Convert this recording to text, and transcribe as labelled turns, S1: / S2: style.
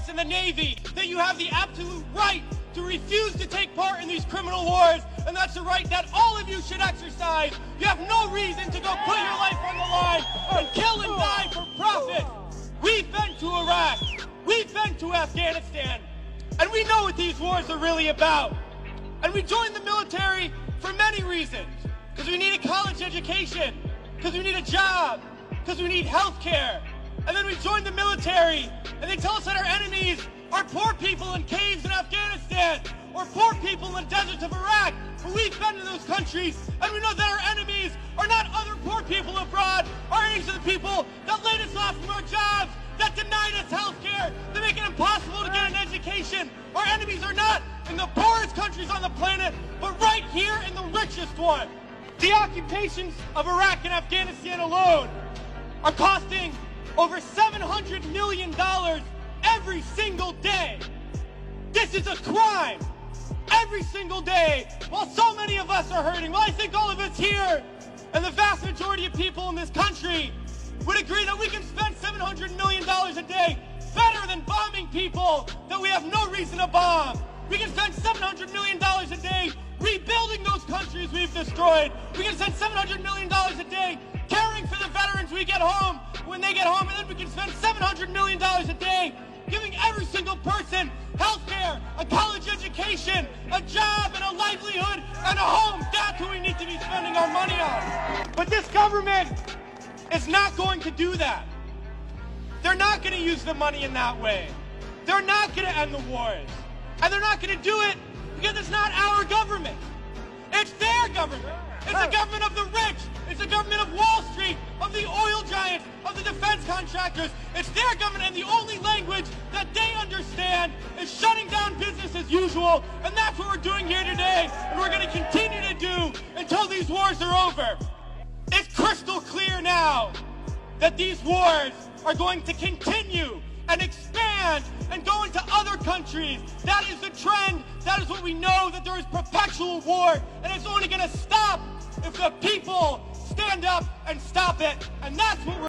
S1: Force and the Navy, that you have the absolute right to refuse to take part in these criminal wars, and that's a right that all of you should exercise. You have no reason to go put your life on the line and kill and die for profit. We've been to Iraq, we've been to Afghanistan, and we know what these wars are really about. And we joined the military for many reasons. Because we need a college education, because we need a job, because we need health care. And then we joined the military, and they tell us that our enemies are poor people in caves in Afghanistan, or poor people in the deserts of Iraq. But we've been to those countries, and we know that our enemies are not other poor people abroad. Our enemies are the people that laid us off from our jobs, that denied us health care, that make it impossible to get an education. Our enemies are not in the poorest countries on the planet, but right here in the richest one. The occupations of Iraq and Afghanistan alone are costing over $700 million every single day. This is a crime. Every single day, while so many of us are hurting, well, I think all of us here and the vast majority of people in this country would agree that we can spend $700 million a day better than bombing people that we have no reason to bomb. We can spend $700 million a day rebuilding those countries we've destroyed. We can spend $700 million a day caring for the veterans we get home when they get home, and then we can spend $700 million a day giving every single person health care, a college education, a job, and a livelihood, and a home. That's what we need to be spending our money on. But this government is not going to do that. They're not going to use the money in that way. They're not going to end the wars. And they're not going to do it because it's not our government. It's their government. It's the government of the rich. It's the government of Wall Street, of the oil giants, of the defense contractors. It's their government, and the only language that they understand is shutting down business as usual. And that's what we're doing here today, and we're going to continue to do until these wars are over. It's crystal clear now that these wars are going to continue and expand and go into other countries. That is the trend. That is what we know, that there is perpetual war, and it's only going to stop if the people stand up and stop it. And that's what we're